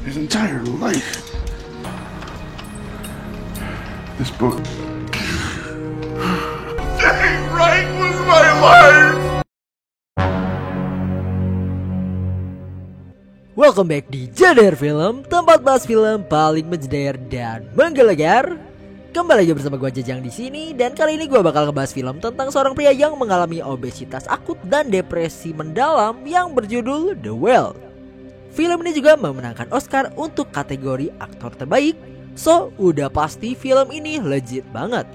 his entire life. This book. Getting right was my life. Welcome back di Jedar Film, tempat bahas film paling menjeder dan menggelegar. Kembali lagi bersama gue Jajang di sini, dan kali ini gue bakal ngebahas film tentang seorang pria yang mengalami obesitas akut dan depresi mendalam yang berjudul The Whale. Film ini juga memenangkan Oscar untuk kategori aktor terbaik, so udah pasti film ini legit banget.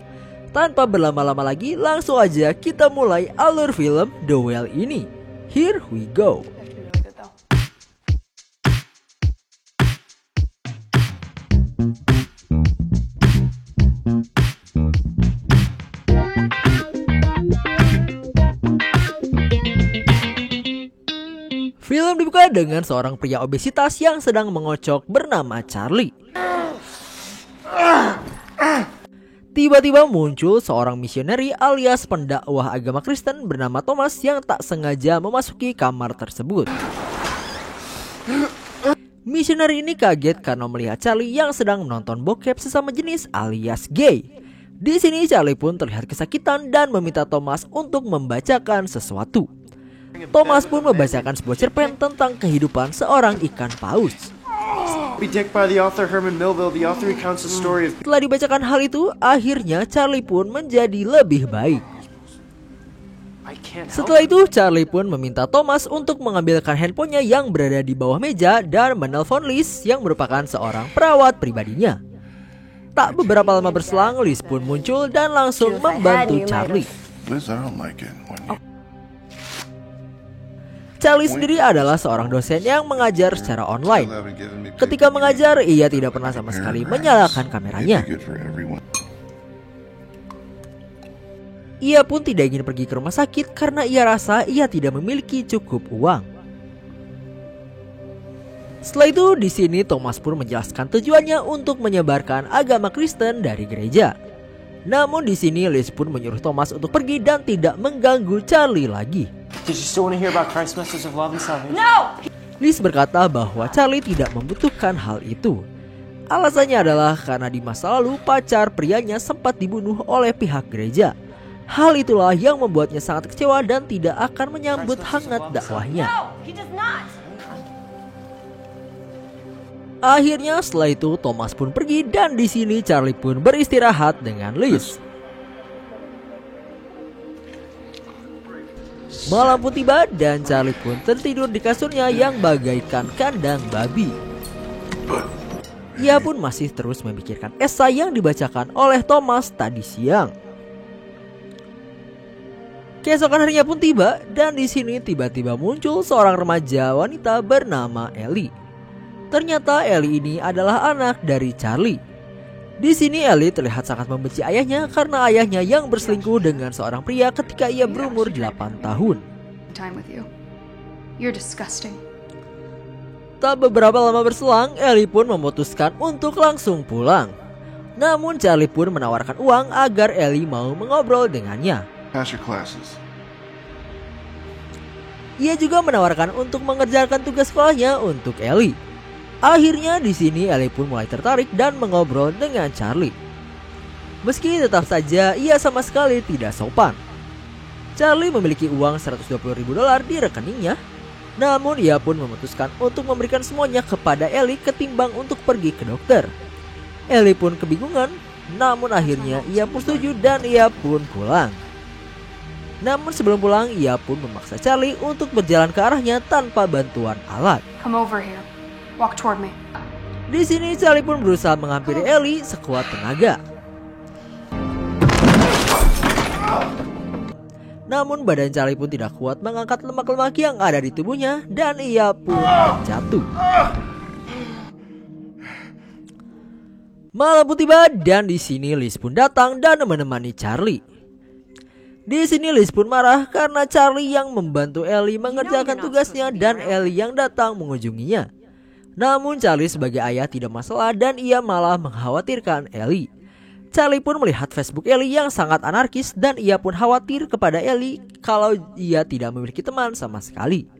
Tanpa berlama-lama lagi, langsung aja kita mulai alur film The Whale ini. Here we go. Film dibuka dengan seorang pria obesitas yang sedang mengocok bernama Charlie. Tiba-tiba muncul seorang misioneri alias pendakwah agama Kristen bernama Thomas yang tak sengaja memasuki kamar tersebut. Misioneri ini kaget karena melihat Charlie yang sedang menonton bokep sesama jenis alias gay. Di sini Charlie pun terlihat kesakitan dan meminta Thomas untuk membacakan sesuatu. Thomas pun membacakan sebuah cerpen tentang kehidupan seorang ikan paus. Setelah dibacakan hal itu, akhirnya Charlie pun menjadi lebih baik. Setelah itu, Charlie pun meminta Thomas untuk mengambilkan handphonenya yang berada di bawah meja dan menelpon Liz yang merupakan seorang perawat pribadinya. Tak beberapa lama berselang, Liz pun muncul dan langsung membantu Charlie. Liz, I don't like it when you... Charlie sendiri adalah seorang dosen yang mengajar secara online. Ketika mengajar, ia tidak pernah sama sekali menyalakan kameranya. Ia pun tidak ingin pergi ke rumah sakit karena ia rasa ia tidak memiliki cukup uang. Setelah itu, di sini Thomas pun menjelaskan tujuannya untuk menyebarkan agama Kristen dari gereja. Namun di sini Liz pun menyuruh Thomas untuk pergi dan tidak mengganggu Charlie lagi. Did you still want to hear about Christ's message of love and salvation? No! Liz berkata bahwa Charlie tidak membutuhkan hal itu. Alasannya adalah karena di masa lalu pacar prianya sempat dibunuh oleh pihak gereja. Hal itulah yang membuatnya sangat kecewa dan tidak akan menyambut hangat dakwahnya. No, he does not. Akhirnya setelah itu Thomas pun pergi dan di sini Charlie pun beristirahat dengan Liz. Malam pun tiba dan Charlie pun tertidur di kasurnya yang bagaikan kandang babi. Ia pun masih terus memikirkan esai yang dibacakan oleh Thomas tadi siang. Keesokan harinya pun tiba dan di sini tiba-tiba muncul seorang remaja wanita bernama Ellie. Ternyata Ellie ini adalah anak dari Charlie. Di sini Ellie terlihat sangat membenci ayahnya karena ayahnya yang berselingkuh dengan seorang pria ketika ia berumur 8 tahun. Tak beberapa lama berselang, Ellie pun memutuskan untuk langsung pulang. Namun Charlie pun menawarkan uang agar Ellie mau mengobrol dengannya. Pass your classes. Ia juga menawarkan untuk mengerjakan tugas sekolahnya untuk Ellie. Akhirnya di sini Ellie pun mulai tertarik dan mengobrol dengan Charlie. Meski tetap saja ia sama sekali tidak sopan. Charlie memiliki uang $120.000 di rekeningnya. Namun ia pun memutuskan untuk memberikan semuanya kepada Ellie ketimbang untuk pergi ke dokter. Ellie pun kebingungan. Namun akhirnya ia pun setuju dan ia pun pulang. Namun sebelum pulang ia pun memaksa Charlie untuk berjalan ke arahnya tanpa bantuan alat. Come over here. Walk toward me. Di sini Charlie pun berusaha menghampiri Ellie sekuat tenaga. Namun badan Charlie pun tidak kuat mengangkat lemak-lemak yang ada di tubuhnya dan ia pun jatuh. Malam pun tiba dan di sini Liz pun datang dan menemani Charlie. Di sini Liz pun marah karena Charlie yang membantu Ellie mengerjakan tugasnya dan Ellie yang datang mengunjunginya. Namun Charlie sebagai ayah tidak masalah dan ia malah mengkhawatirkan Ellie. Charlie pun melihat Facebook Ellie yang sangat anarkis dan ia pun khawatir kepada Ellie kalau ia tidak memiliki teman sama sekali.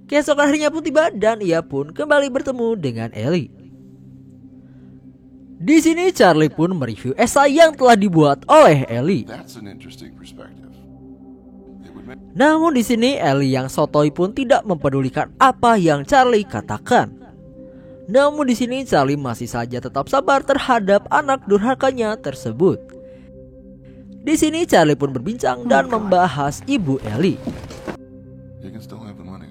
Keesokan harinya pun tiba dan ia pun kembali bertemu dengan Ellie. Di sini Charlie pun mereview esai yang telah dibuat oleh Ellie. That's an interesting perspective. It would make Namun di sini Ellie yang sotoy pun tidak mempedulikan apa yang Charlie katakan. Namun di sini Charlie masih saja tetap sabar terhadap anak durhakanya tersebut. Di sini Charlie pun berbincang dan membahas ibu Ellie. you can still have the money.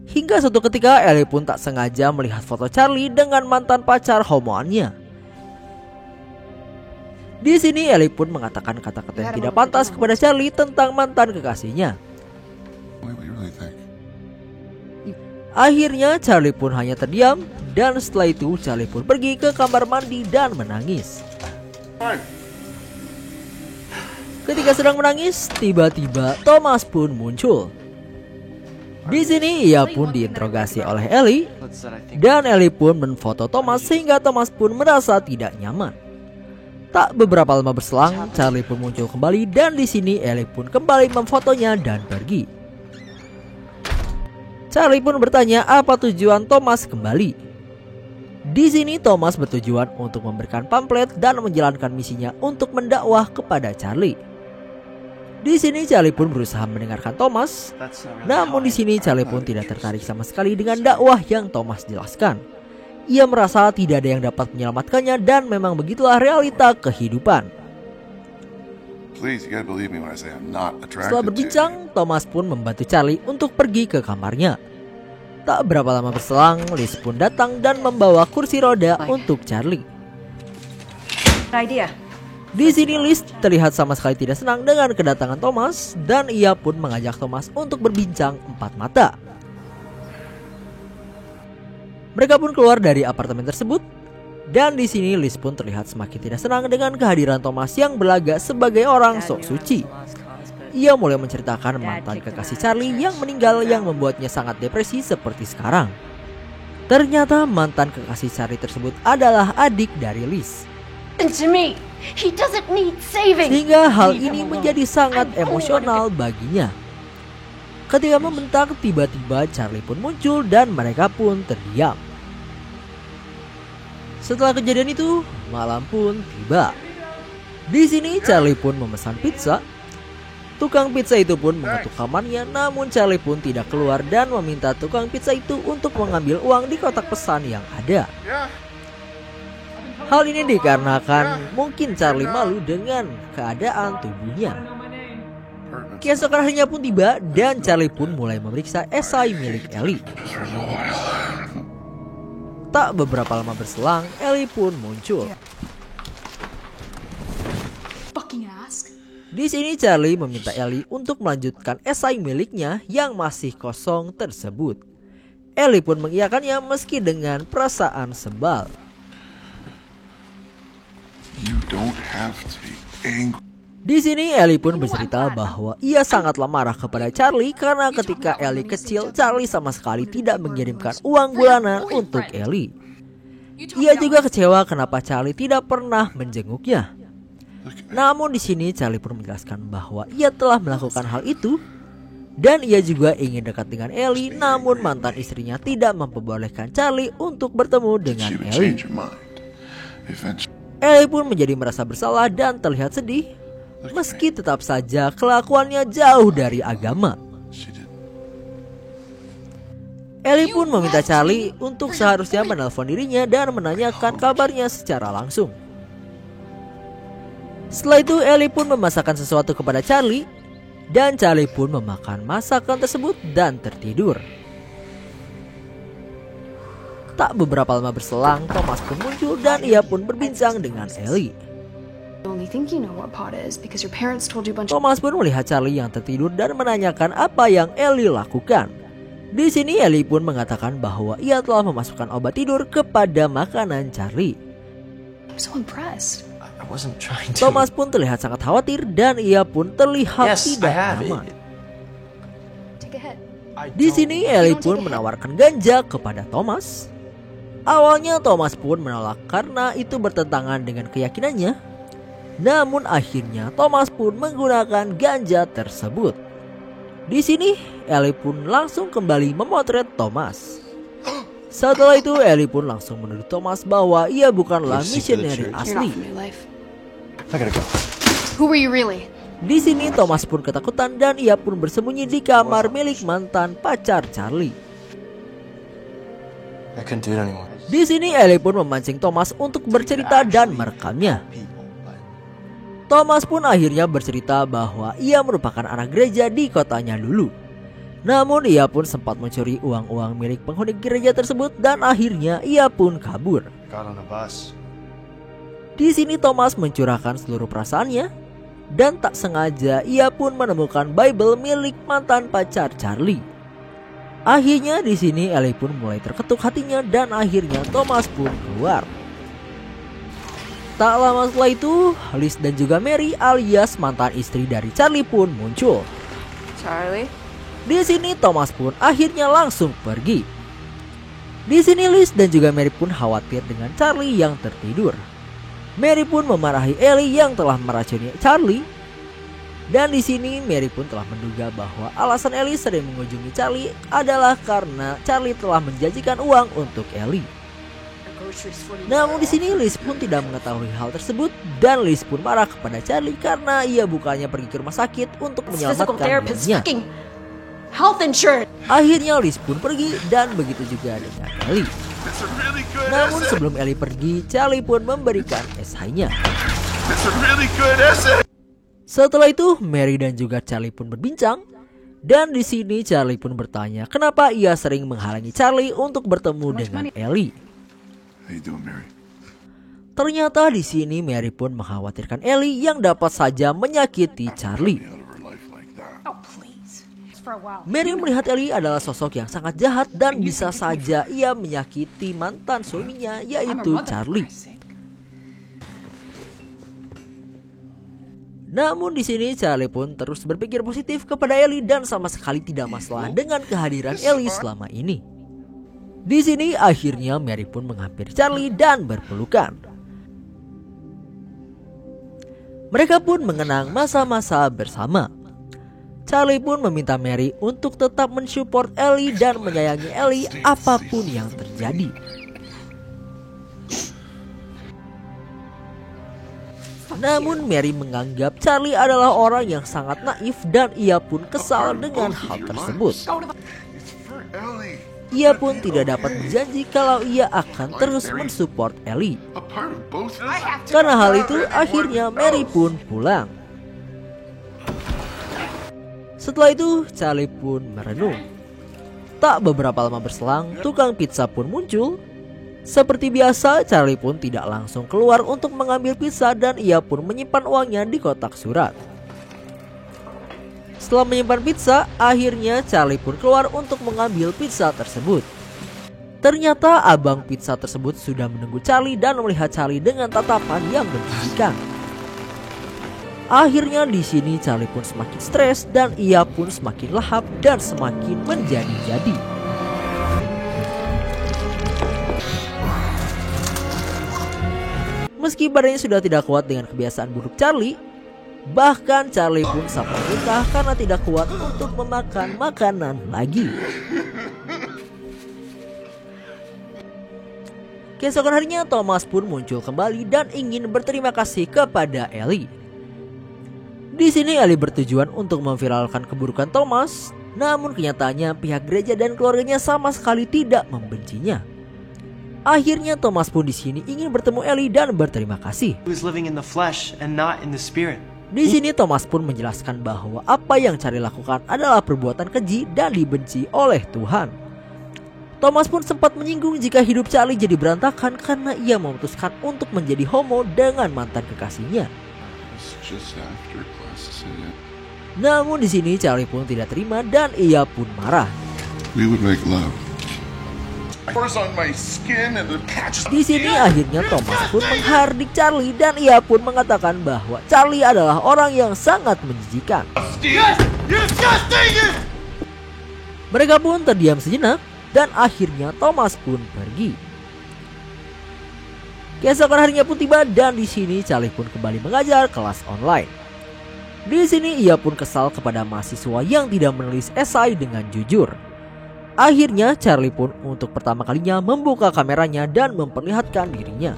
Hingga suatu ketika Ellie pun tak sengaja melihat foto Charlie dengan mantan pacar homoannya. Di sini Ellie pun mengatakan kata-kata yang tidak pantas kepada Charlie tentang mantan kekasihnya. What do you really think? Akhirnya Charlie pun hanya terdiam dan setelah itu Charlie pun pergi ke kamar mandi dan menangis. Ketika sedang menangis, tiba-tiba Thomas pun muncul. Di sini ia pun diinterogasi oleh Ellie What's that I think? dan Ellie pun menfoto Thomas sehingga Thomas pun merasa tidak nyaman. Tak beberapa lama berselang, Charlie pun muncul kembali dan di sini Ellie pun kembali memfotonya dan pergi. Charlie pun bertanya apa tujuan Thomas kembali. Di sini Thomas bertujuan untuk memberikan pamflet dan menjalankan misinya untuk mendakwah kepada Charlie. Di sini Charlie pun berusaha mendengarkan Thomas, That's not really namun di how sini Charlie pun tidak tertarik sama sekali dengan dakwah yang Thomas jelaskan. Ia merasa tidak ada yang dapat menyelamatkannya dan memang begitulah realita kehidupan. Please, you gotta believe me when I say I'm not attracted Setelah to berbincang, Thomas pun membantu Charlie untuk pergi ke kamarnya. Tak berapa lama berselang, Liz pun datang dan membawa kursi roda untuk Charlie. Idea. Di sini Liz terlihat sama sekali tidak senang dengan kedatangan Thomas dan ia pun mengajak Thomas untuk berbincang empat mata. Mereka pun keluar dari apartemen tersebut dan di sini Liz pun terlihat semakin tidak senang dengan kehadiran Thomas yang berlagak sebagai orang sok suci. Ia mulai menceritakan mantan kekasih Charlie yang meninggal yang membuatnya sangat depresi seperti sekarang. Ternyata mantan kekasih Charlie tersebut adalah adik dari Liz. And to me, he doesn't need saving. Sehingga hal ini menjadi sangat emosional baginya. Ketika membentak, tiba-tiba Charlie pun muncul dan mereka pun terdiam. Setelah kejadian itu, malam pun tiba. Di sini Charlie pun memesan pizza. Tukang pizza itu pun mengetuk kamarnya, namun Charlie pun tidak keluar dan meminta tukang pizza itu untuk mengambil uang di kotak pesan yang ada. Hal ini dikarenakan mungkin Charlie malu dengan keadaan tubuhnya. Keesokan harinya pun tiba dan Charlie pun mulai memeriksa esai milik Ellie. Tak beberapa lama berselang, Ellie pun muncul. Fucking ask. Di sini Charlie meminta Ellie untuk melanjutkan esai miliknya yang masih kosong tersebut. Ellie pun mengiyakannya meski dengan perasaan sebal. You don't have to be angry. Di sini Ellie pun bercerita bahwa ia sangatlah marah kepada Charlie karena ketika Ellie kecil, Charlie sama sekali tidak mengirimkan uang bulanan untuk Ellie. Ia juga kecewa kenapa Charlie tidak pernah menjenguknya. Namun di sini Charlie pun menjelaskan bahwa ia telah melakukan hal itu dan ia juga ingin dekat dengan Ellie, namun mantan istrinya tidak memperbolehkan Charlie untuk bertemu dengan She would Ellie. change your mind. Eventually. Ellie pun menjadi merasa bersalah dan terlihat sedih. Meski tetap saja kelakuannya jauh dari agama. She did. Ellie pun meminta Charlie untuk seharusnya menelpon dirinya dan menanyakan kabarnya secara langsung. Setelah itu Ellie pun memasakkan sesuatu kepada Charlie dan Charlie pun memakan masakan tersebut dan tertidur. Tak beberapa lama berselang, Thomas pun muncul dan ia pun berbincang dengan Ellie. You only think you know what pot is because your parents told you a bunch of Thomas pun melihat Charlie yang tertidur dan menanyakan apa yang Ellie lakukan. Di sini Ellie pun mengatakan bahwa ia telah memasukkan obat tidur kepada makanan Charlie. I'm so impressed. I wasn't trying to. Thomas pun terlihat sangat khawatir dan ia pun terlihat Yes, I tidak have. nyaman. Take a hit. Di sini Ellie pun menawarkan ganja kepada Thomas. Awalnya Thomas pun menolak karena itu bertentangan dengan keyakinannya. Namun akhirnya Thomas pun menggunakan ganja tersebut. Di sini Ellie pun langsung kembali memotret Thomas. Setelah itu Ellie pun langsung menuduh Thomas bahwa ia bukanlah misioneri You're not asli. from New Life. I gotta go. Who were you really? Di sini Thomas pun ketakutan dan ia pun bersembunyi di kamar milik mantan pacar Charlie. I couldn't do it anymore. Di sini Ellie pun memancing Thomas untuk bercerita dan merekamnya. Thomas pun akhirnya bercerita bahwa ia merupakan anak gereja di kotanya dulu. Namun ia pun sempat mencuri uang-uang milik penghuni gereja tersebut dan akhirnya ia pun kabur. Got on a bus. Di sini Thomas mencurahkan seluruh perasaannya dan tak sengaja ia pun menemukan Bible milik mantan pacar Charlie. Akhirnya di sini Ellie pun mulai terketuk hatinya dan akhirnya Thomas pun keluar. Tak lama setelah itu, Liz dan juga Mary alias mantan istri dari Charlie pun muncul. Charlie? Di sini Thomas pun akhirnya langsung pergi. Di sini Liz dan juga Mary pun khawatir dengan Charlie yang tertidur. Mary pun memarahi Ellie yang telah meracuni Charlie. Dan di sini Mary pun telah menduga bahwa alasan Ellie sering mengunjungi Charlie adalah karena Charlie telah menjanjikan uang untuk Ellie. Namun di sini Liz pun tidak mengetahui hal tersebut dan Liz pun marah kepada Charlie karena ia bukannya pergi ke rumah sakit untuk Physical menyelamatkan therapist dirinya. fucking health insurance. Akhirnya Liz pun pergi dan begitu juga dengan Ellie. It's a really good Namun essay. sebelum Ellie pergi, Charlie pun memberikan esainya. It's a really good essay. Setelah itu Mary dan juga Charlie pun berbincang. Dan di sini Charlie pun bertanya kenapa ia sering menghalangi Charlie untuk bertemu dengan Ellie. How you doing, Mary? Ternyata di sini Mary pun mengkhawatirkan Ellie yang dapat saja menyakiti Charlie. Out of her life like that. Oh, please. It's for a while. Mary melihat Ellie adalah sosok yang sangat jahat dan bisa saja ia menyakiti mantan suaminya yaitu Charlie. Namun di sini Charlie pun terus berpikir positif kepada Ellie dan sama sekali tidak masalah dengan kehadiran Ellie selama ini. Di sini akhirnya Mary pun menghampiri Charlie dan berpelukan. Mereka pun mengenang masa-masa bersama. Charlie pun meminta Mary untuk tetap mensupport Ellie dan menyayangi Ellie apapun yang terjadi. Namun Mary menganggap Charlie adalah orang yang sangat naif dan ia pun kesal dengan hal tersebut. It's for Ellie. Ia pun tidak dapat berjanji kalau ia akan terus mensupport Ellie. A part of both of us. Karena hal itu akhirnya Mary pun pulang. Setelah itu Charlie pun merenung. Tak beberapa lama berselang, tukang pizza pun muncul. Seperti biasa, Charlie pun tidak langsung keluar untuk mengambil pizza dan ia pun menyimpan uangnya di kotak surat. Setelah menyimpan pizza, akhirnya Charlie pun keluar untuk mengambil pizza tersebut. Ternyata abang pizza tersebut sudah menunggu Charlie dan melihat Charlie dengan tatapan yang menjijikan. Akhirnya di sini Charlie pun semakin stres dan ia pun semakin lahap dan semakin menjadi-jadi. Meski badannya sudah tidak kuat dengan kebiasaan buruk Charlie, bahkan Charlie pun sampai muntah karena tidak kuat untuk memakan makanan lagi. Keesokan harinya Thomas pun muncul kembali dan ingin berterima kasih kepada Ellie. Di sini Ellie bertujuan untuk memviralkan keburukan Thomas, namun kenyataannya pihak gereja dan keluarganya sama sekali tidak membencinya. Akhirnya Thomas pun di sini ingin bertemu Ellie dan berterima kasih. He was living in the flesh and not in the spirit. Di sini Thomas pun menjelaskan bahwa apa yang Charlie lakukan adalah perbuatan keji dan dibenci oleh Tuhan. Thomas pun sempat menyinggung jika hidup Charlie jadi berantakan karena ia memutuskan untuk menjadi homo dengan mantan kekasihnya. It's just after class, yeah. Namun di sini Charlie pun tidak terima dan ia pun marah. We would make love. Pores on my skin and the patches. Di sini akhirnya Thomas pun menghardik Charlie dan ia pun mengatakan bahwa Charlie adalah orang yang sangat menjijikan. Mereka pun terdiam sejenak dan akhirnya Thomas pun pergi. Keesokan harinya pun tiba dan di sini Charlie pun kembali mengajar kelas online. Di sini ia pun kesal kepada mahasiswa yang tidak menulis esai dengan jujur. Akhirnya Charlie pun untuk pertama kalinya membuka kameranya dan memperlihatkan dirinya.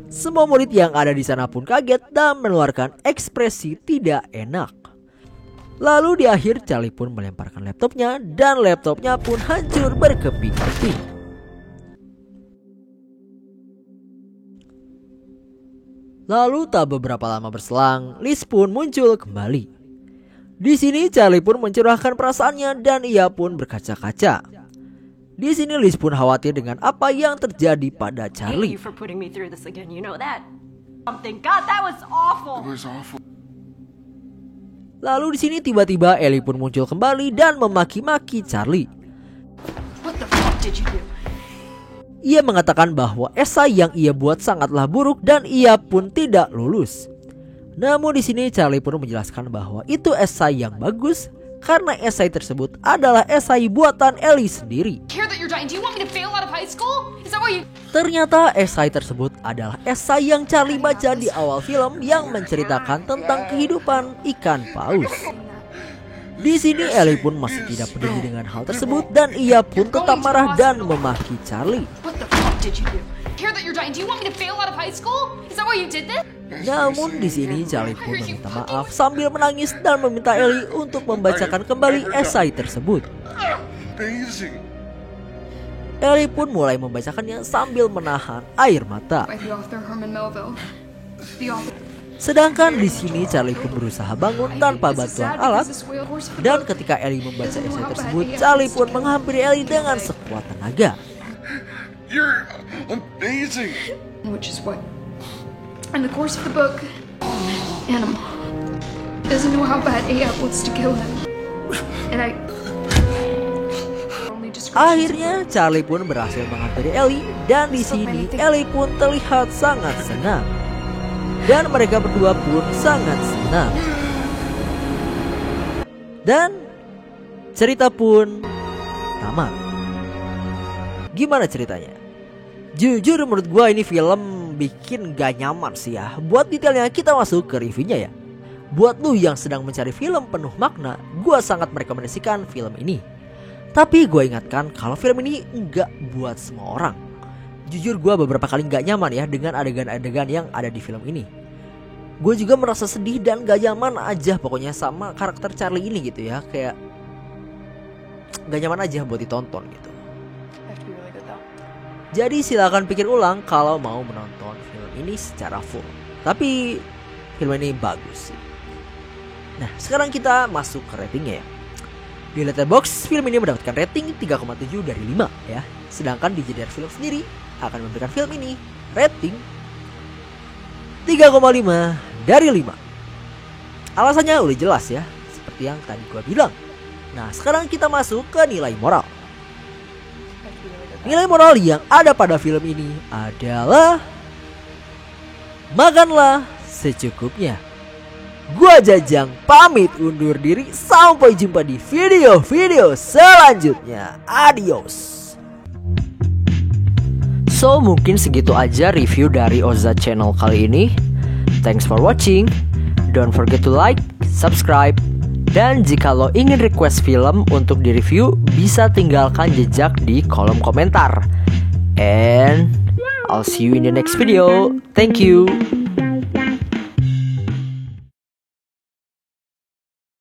Semua murid yang ada di sana pun kaget dan mengeluarkan ekspresi tidak enak. Lalu di akhir Charlie pun melemparkan laptopnya dan laptopnya pun hancur berkeping-keping. Lalu tak beberapa lama berselang, Liz pun muncul kembali. Di sini Charlie pun mencurahkan perasaannya dan ia pun berkaca-kaca. Di sini Liz pun khawatir dengan apa yang terjadi pada Charlie. It was awful. Lalu di sini tiba-tiba Ellie pun muncul kembali dan memaki-maki Charlie. What the fuck did you do? Ia mengatakan bahwa esai yang ia buat sangatlah buruk dan ia pun tidak lulus. Namun di sini Charlie pun menjelaskan bahwa itu esai yang bagus karena esai tersebut adalah esai buatan Ellie sendiri. Care that you're dying. Do you want me to fail out of high school? Is that why you... Ternyata esai tersebut adalah esai yang Charlie baca di awal film yang menceritakan tentang kehidupan ikan paus. Di sini Ellie pun masih tidak peduli dengan hal tersebut dan ia pun tetap marah dan memaki Charlie. What the fuck did you do? Care that you're dying. Do you want me to fail out of high school? Is that why you did this? Namun di sini Charlie pun meminta maaf sambil menangis dan meminta Ellie untuk membacakan kembali esai tersebut. Amazing. Ellie pun mulai membacakannya sambil menahan air mata. By the author Herman Melville. The author... Sedangkan di sini Charlie pun berusaha bangun tanpa bantuan alat. Dan ketika Ellie membaca esai tersebut, Charlie pun menghampiri Ellie dengan sekuat tenaga. You're amazing. Which is what... In the course of the book, Animal doesn't know how bad Ahab wants to kill him. And I... Akhirnya Charlie pun berhasil menghampiri Ellie dan di sini Ellie pun terlihat sangat senang. Dan mereka berdua pun sangat senang. Dan cerita pun tamat. Gimana ceritanya? Jujur menurut gue ini film bikin gak nyaman sih ya. Buat detailnya kita masuk ke reviewnya ya. Buat lu yang sedang mencari film penuh makna, gue sangat merekomendasikan film ini. Tapi gue ingatkan kalau film ini enggak buat semua orang. Jujur gue beberapa kali gak nyaman ya dengan adegan-adegan yang ada di film ini. Gue juga merasa sedih dan gak nyaman aja pokoknya sama karakter Charlie ini gitu ya. Kayak gak nyaman aja buat ditonton gitu. Jadi silakan pikir ulang kalau mau menonton film ini secara full. Tapi film ini bagus sih. Nah sekarang kita masuk ke ratingnya ya. Di Letterboxd film ini mendapatkan rating 3,7 dari 5 ya. Sedangkan di JDR Film sendiri akan memberikan film ini rating 3,5 dari 5. Alasannya udah jelas ya, seperti yang tadi gua bilang. Nah sekarang kita masuk ke nilai moral. Nilai moral yang ada pada film ini adalah makanlah secukupnya. Gua Jajang pamit undur diri. Sampai jumpa di video-video selanjutnya. Adios. So mungkin segitu aja review dari Oza Channel kali ini. Thanks for watching. Don't forget to like, subscribe. Dan jika lo ingin request film untuk direview, bisa tinggalkan jejak di kolom komentar. And I'll see you in the next video. Thank you.